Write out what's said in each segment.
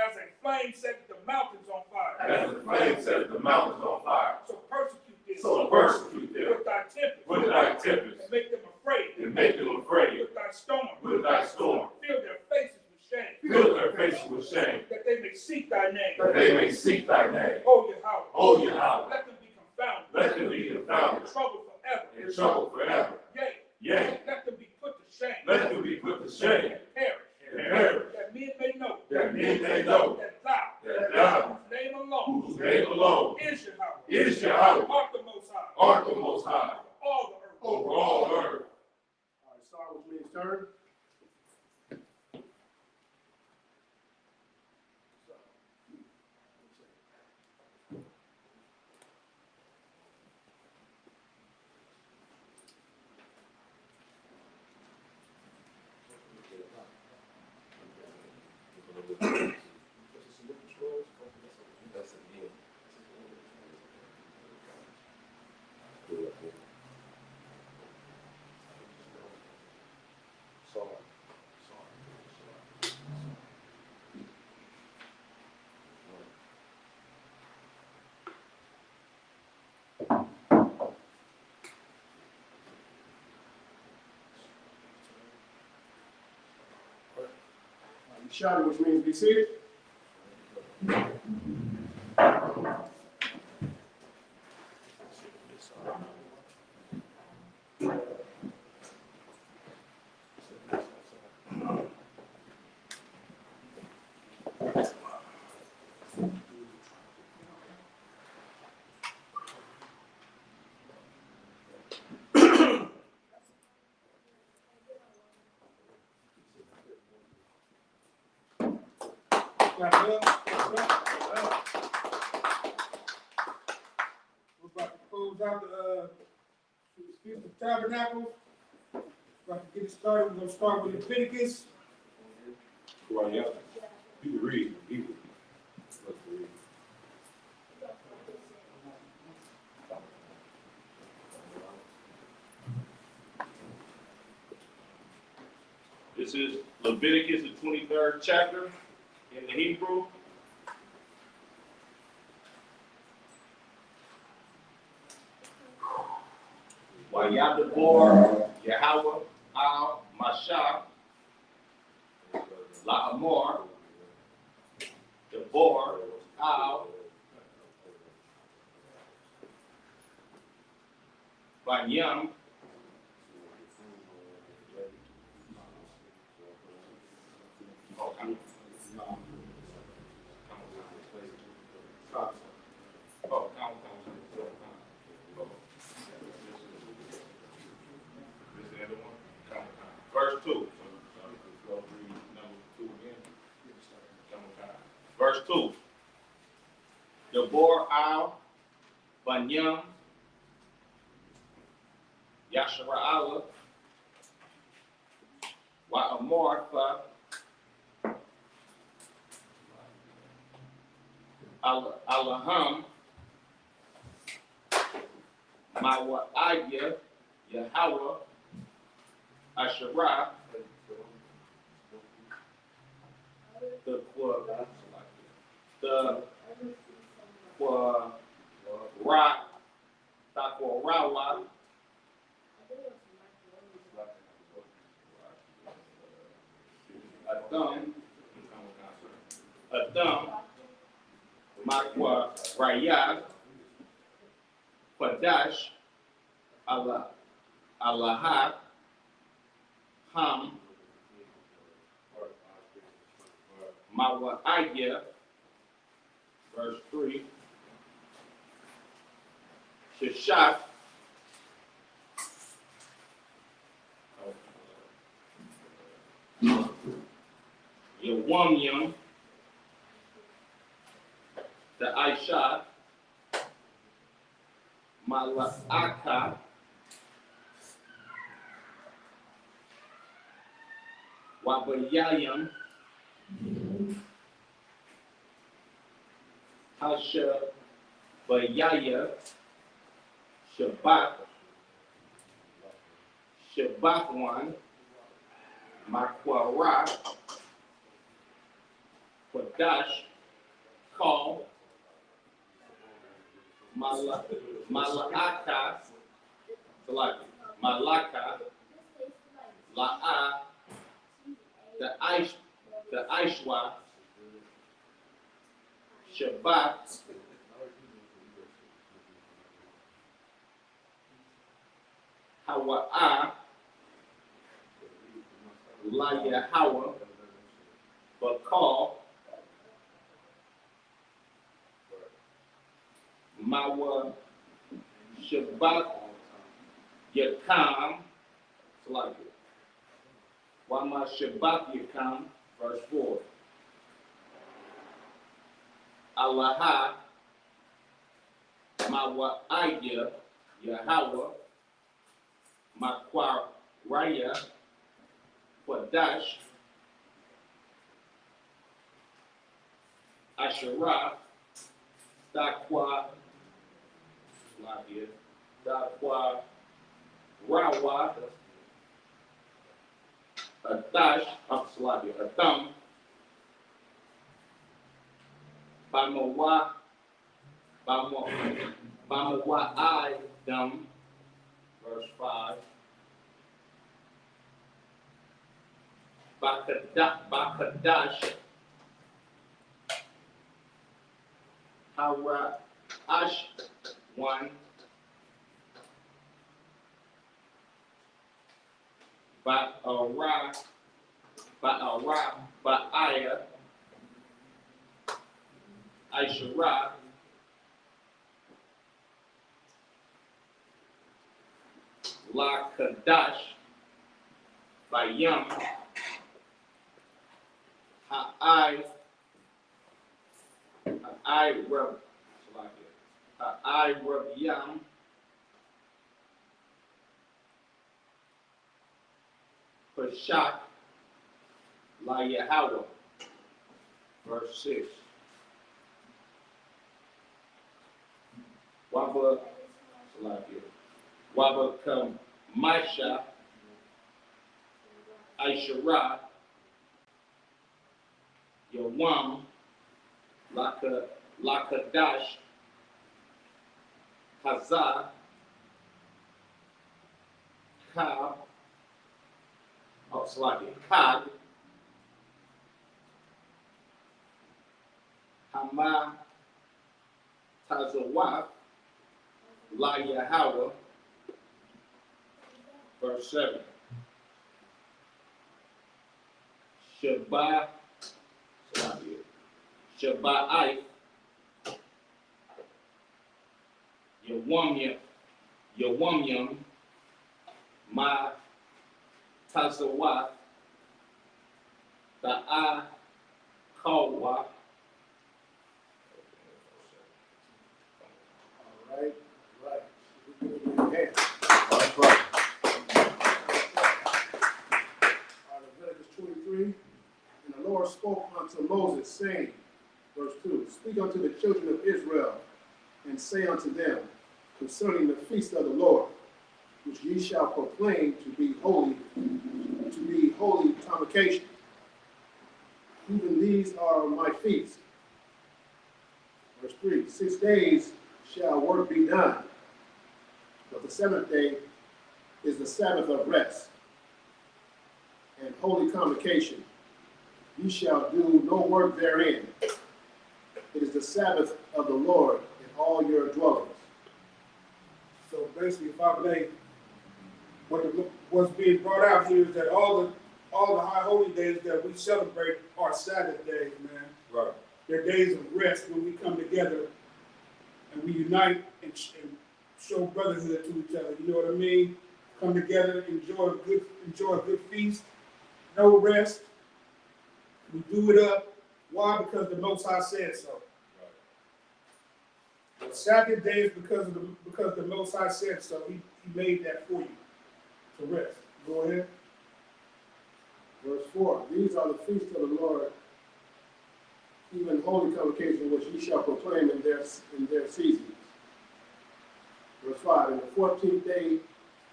As a flame set the mountains on fire. As the flame set the mountains on fire. So persecute them. So persecute them. With thy tempest. With thy tempest. And make them afraid. And make them afraid. With thy storm. With thy storm. Fill their faces with shame. Fill their faces with shame. That they may seek thy name. That they may seek thy name. O Yahweh. O Yahweh. Let them be confounded. Let them be confounded. In trouble forever. In trouble forever. Yea. Let them be put to shame. Let them be put to shame. And perish. And perish. That men may know. That men may know. That thou. That thou. Whose name alone. Whose name alone. Is Yahweh. Is Yahweh. Art the Most High. Art the Most High. All the earth. Over all earth. All right, start with me, turn. You shouted, which means be seated. We're about to close out the Feast of Tabernacles. About to get it started. We're going to start with Leviticus. Well, yeah. You can read. You can read. This is Leviticus, the 23rd chapter in the Hebrew. Wayadabor Yahweh al Mashah La'amor Debor al Banyam Verse 2. Verse 2. Debor al Banyam Yashara Allah Wa Amorfa Allaham Mawa Aya Yahweh Asherah the Ra Rawa Adam Makwa Rayad Padash Allah Ham Mawa Aya, verse 3, Sheshat, Yawamyam, the Aisha, Mala'aka, Wabayayam, Hasha Bayaya, Shabbat, Shabbatwan, Makwara, Quadash, call, Malaka, Malaka, La'a, the Aishwa, Shabbat, Hawa'a, La Yahweh, Bakal, Mawa, Shabbat, Yakam, Wama Shabbat Yakam, verse 4. Allaha, Mawa Aya, Yahweh, Makwa Raya, Quadash, Asherah, Dakwa, Dakwa, Rawa, Adash, Atham, Bamawa, Bamawa Dam, verse 5. Bakadash, Hara, Ash, 1. Ba'ara, Ba'aya, Aishara, La Kadash, Bayam, Ha'ai Rab Yam, Pashak, La Yahweh, verse 6. Waba Kam Maisha, Aishara, Yawam, Lakadash, Hazah, Kab, Kag, Hama, Tazawak, La Yahweh, verse 7. Shabbat, Yawamyam, Ma Tazawak, Da'a Kawa. All right. Okay. That's right. Leviticus 23. And the Lord spoke unto Moses, saying, verse 2, speak unto the children of Israel, and say unto them, concerning the feast of the Lord, which ye shall proclaim to be holy convocation. Even these are my feasts. Verse 3, 6 days shall work be done, but the seventh day is the Sabbath of rest and holy convocation. You shall do no work therein. It is the Sabbath of the Lord in all your dwellings. So basically, if I may, what's being brought out here is that all the high holy days that we celebrate are Sabbath days, man. Right. They're days of rest when we come together and we unite and show brotherhood to each other. You know what I mean? Come together, enjoy a good feast, no rest. We do it up. Why? Because the Most High said so. Right. The Sabbath day is because the Most High said so. He made that for you to rest. Go ahead. Verse 4, these are the feasts of the Lord, even holy convocation, which ye shall proclaim in their seasons. Verse 5, in the 14th day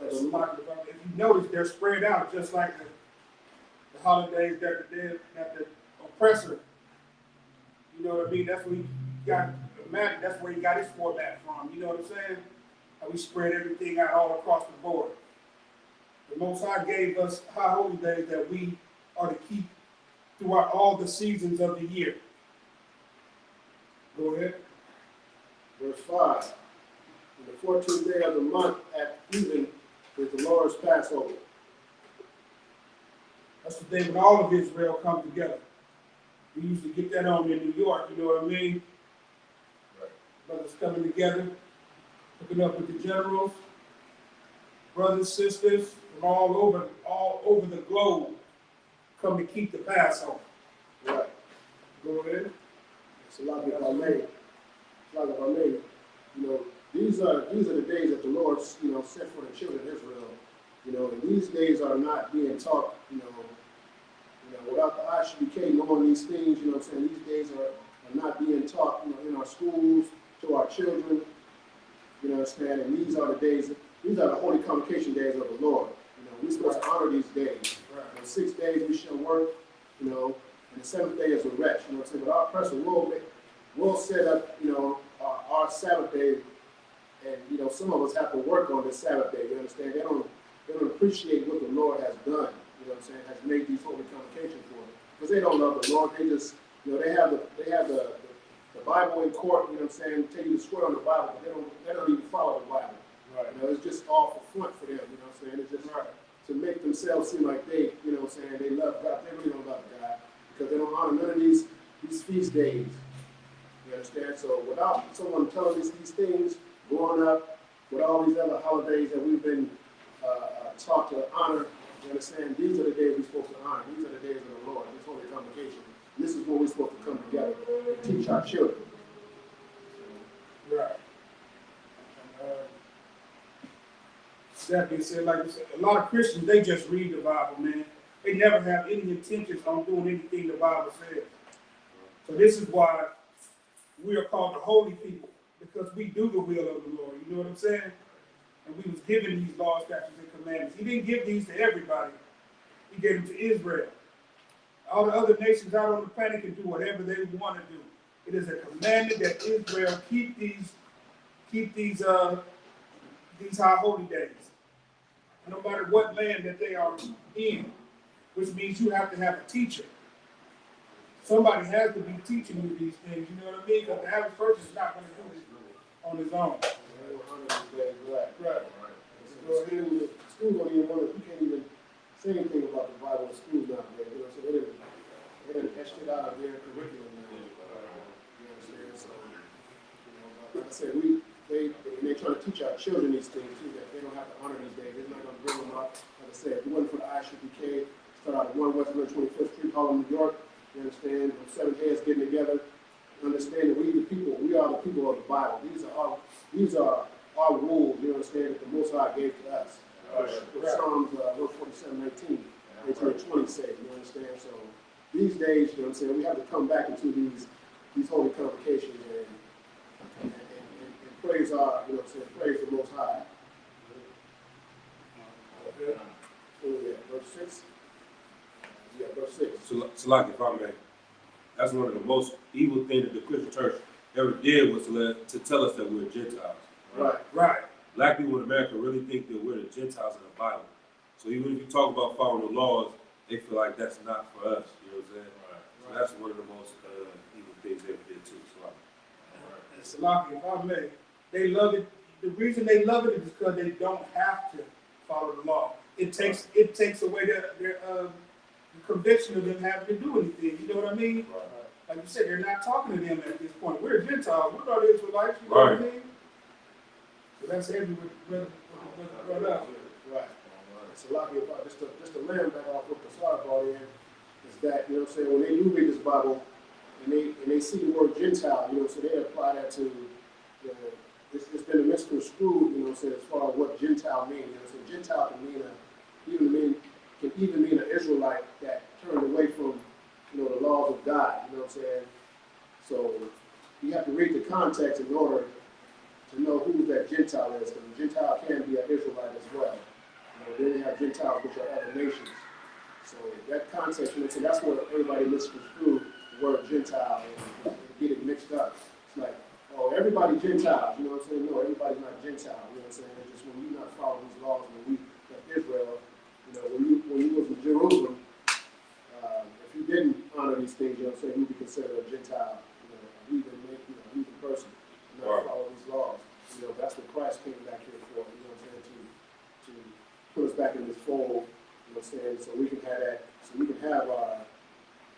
of the month. If you notice, they're spread out just like the holidays that the oppressor know what I mean? That's where he got, imagine that's where he got his format from. You know what I'm saying? How we spread everything out all across the board. The Most High gave us high holy days that we are to keep throughout all the seasons of the year. Go ahead. Verse 5. On the 14th day of the month at even is the Lord's Passover. That's the day when all of Israel come together. We usually get that on in New York, you know what I mean? Right. Brothers coming together, hooking up with the generals, brothers, sisters from all over the globe come to keep the Passover. Right. Go ahead. It's a lot if I may. You know, these are the days that the Lord, set for the children of Israel. You know, and these days are not being taught, without the ISHBK knowing these things, you know what I'm saying? These days are not being taught, in our schools, to our children, you understand? And these are the holy convocation days of the Lord. You know, we're supposed to honor these days. Right. And 6 days we shall work, and the 7th day is a rest, you know what I'm saying? But our person will set up, our Sabbath day, and, some of us have to work on this Sabbath day, you understand? They don't appreciate what the Lord has done, you know what I'm saying, has made these holy convocations for them. Because they don't love the Lord, they just, they have the Bible in court, you know what I'm saying, tell you to swear on the Bible, but they don't even follow the Bible. Right. It's just all for front for them, you know what I'm saying? It's just to make themselves seem like they, you know what I'm saying, they love God. They really don't love God because they don't honor none of these feast days. You understand? So without someone telling us these things, growing up with all these other holidays that we've been taught to honor, you understand? These are the days we're supposed to honor. These are the days of the Lord, this holy convocation. This is when we're supposed to come together and teach our children. Right. That being said, like I said, a lot of Christians, they just read the Bible, man. They never have any intentions on doing anything the Bible says. So this is why we are called the holy people, because we do the will of the Lord. You know what I'm saying? And we was given these laws, statutes, and commandments. He didn't give these to everybody. He gave them to Israel. All the other nations out on the planet can do whatever they want to do. It is a commandment that Israel keep these high holy days, no matter what land that they are in, which means you have to have a teacher. Somebody has to be teaching you these things, you know what I mean? Because the average person is not going to do this on his own. Right. School don't even want to, you can't even say anything about the Bible in schools nowadays, you know, so they didn't etched it out of their curriculum now. You understand? So, like I said, they try to teach our children these things too, that they don't have to honor these days. They're not going to bring them up. Like I said, if it wasn't for the ISHBK, start out at 1 West 125th Street, Harlem, New York, you understand? 7 heads getting together, understand that we are the people of the Bible. These are our rules, you understand, that the Most High gave to us. Psalms 147:19, 18 and 20 say, you understand? So these days, you know what I'm saying, we have to come back into these holy convocations and praise our, you know what I'm saying, praise the Most High. Verse 6. Yeah, verse 6. Salaki, if I may, that's one of the most evil things that the Christian church ever did was to tell us that we're Gentiles. Right. Black people in America really think that we're the Gentiles in the Bible. So even if you talk about following the laws, they feel like that's not for us. You know what I'm saying? So that's one of the most evil things they ever did too. Salaki, if I may, they love it. The reason they love it is because they don't have to follow the law. It takes away their conviction of them having to do anything. You know what I mean? Right. Like you said, they're not talking to them at this point. We're Gentiles. We're not Israelites. You know what I mean? So that's everywhere. Right. It's a lot about just to land back off what the slide brought in is that, you know what I'm saying, when they do read this Bible and they see the word Gentile, you know, so they apply that to, you know, it's been a misconstrued, you know what I'm saying, as far as what Gentile means. You know, so Gentile can even mean an Israelite that turned away from, you know, the laws of God, you know what I'm saying? So you have to read the context in order to know who that Gentile is, because a Gentile can be an Israelite as well. You know, then you have Gentiles, which are other nations. So that context, you know, so that's where everybody misconstrued the word Gentile and get Gentiles, you know what I'm saying? No, everybody's not Gentile, you know what I'm saying? It's just when you're not following these laws, when we, like Israel, you know, when you was in Jerusalem, if you didn't honor these things, you know what I'm saying, you'd be considered a Gentile, you know, a heathen, a heathen person, not follow these laws. You know, that's what Christ came back here for, you know what I'm saying, to put us back in this fold, you know what I'm saying, so we can have that, so we can have our,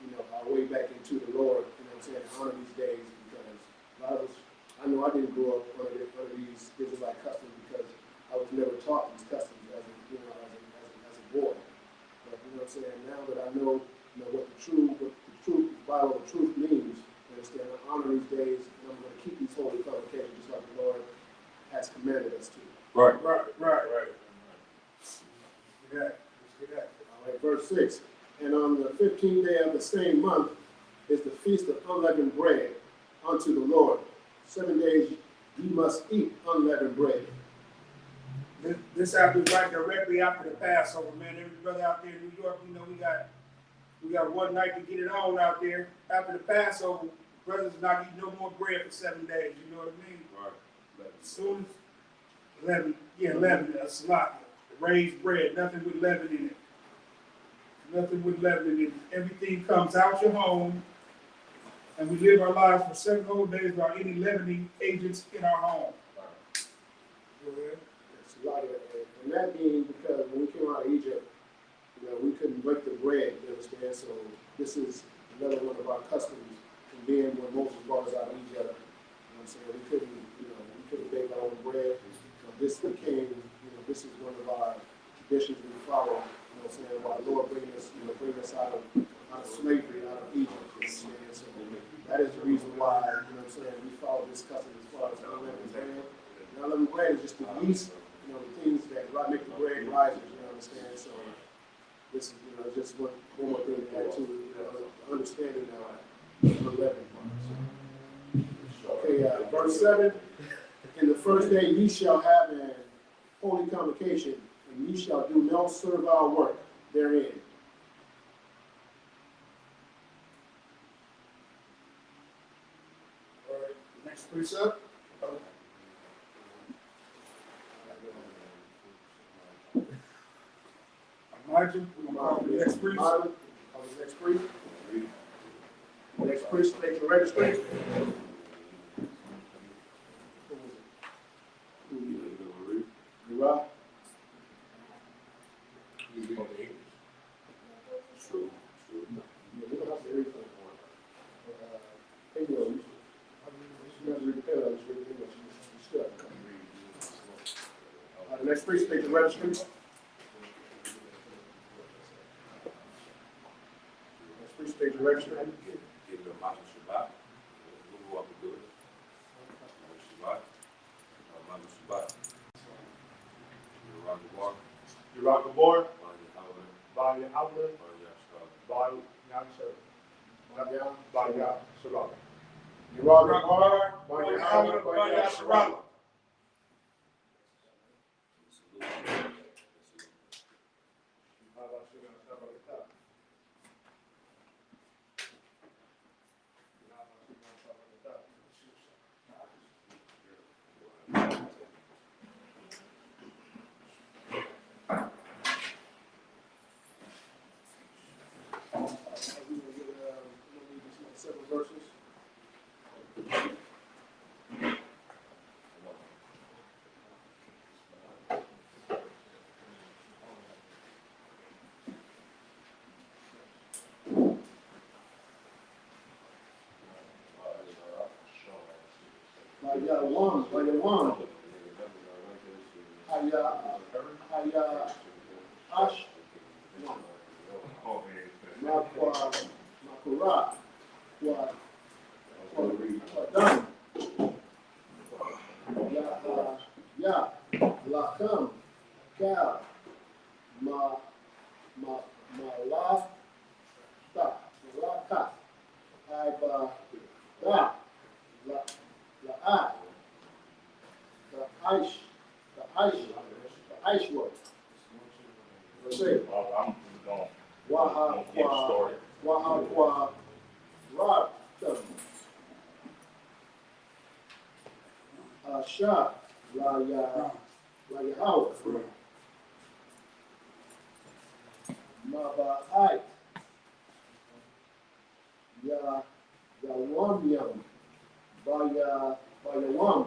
you know, our way back into the Lord, you know what I'm saying, honor these days, because a lot of us, I know I didn't grow up under these Israelite customs because I was never taught these customs as a, you know, as a boy. But you know what I'm saying, now that I know, you know, what the truth, the Bible, the truth means, you understand, I honor these days, and I'm going to keep these holy publications just like the Lord has commanded us to. Right. Yeah, let's get that. All right, verse 6. And on the 15th day of the same month is the feast of unleavened bread unto the Lord. 7 days ye must eat unleavened bread. This happens right directly after the Passover, man. Every brother out there in New York, you know, we got one night to get it on out there. After the Passover, brothers not eating no more bread for 7 days. You know what I mean? Right. As soon as leaven, a slot, raised bread, nothing with leaven in it. Nothing with leaven in it. Everything comes out your home, and we live our lives for 7 whole days without any leavening agents in our home. Go ahead. It's a lot of it. And that being because when we came out of Egypt, you know, we couldn't break the bread, you understand? So this is another one of our customs. And then when Moses brought us out of Egypt, you know what I'm saying, we couldn't bake our own bread. So this became, you know, this is one of our traditions we follow, you know what I'm saying, while the Lord bring us out of slavery, out of Egypt, you know what I'm saying? So that is the reason why, you know what I'm saying, we follow this custom as far as unleavened bread. And unleavened bread is just the yeast, you know, the things that make the bread rise, you know what I'm saying? So this is, you know, just one more thing to add to, you know, understanding unleavened bread. Okay, verse 7. In the first day ye shall have an holy convocation, and ye shall do no servile work therein. All right, next precept. Imagine, we're going to call the next precept. Next priest. Next priest, take the registry. Right. True. Yeah, we don't have to read from English. You have to read the Pale, just read the English. You still have to come read. The next priest, take the registry. Next priest, take the registry. Give them Mazel Shabbat. We'll go up and do it. Shabbat. Mazel Shabbat. Rock the board. By the outlet. By Yahshua. By Yahshua. Rock the bar, by your outlet, by your Shabbat. Several verses. By Yahweh, Haya, Ash, Makura, Adam, Ya, Lacham, Kal, Malata, Iba, Da, La'at, the Aishwa. Let's see. I'm going. Waha, Rab, Basha, La Yahweh, Right. Maba'ite, Yawamyam, Bayawam,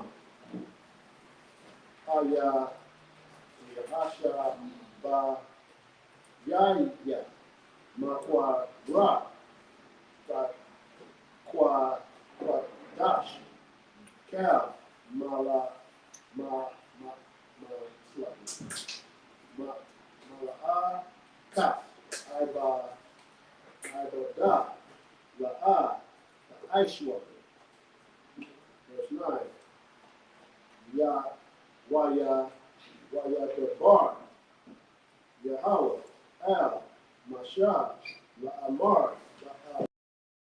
Yahasha, Yaya, Makwa Ra, Kwa Dash, Cal, Mala, Mala'a, Kaf, Iba, La'a, Aishwa. Verse 9. Waya Debar, Yahweh, Al, Mashah, La'amar,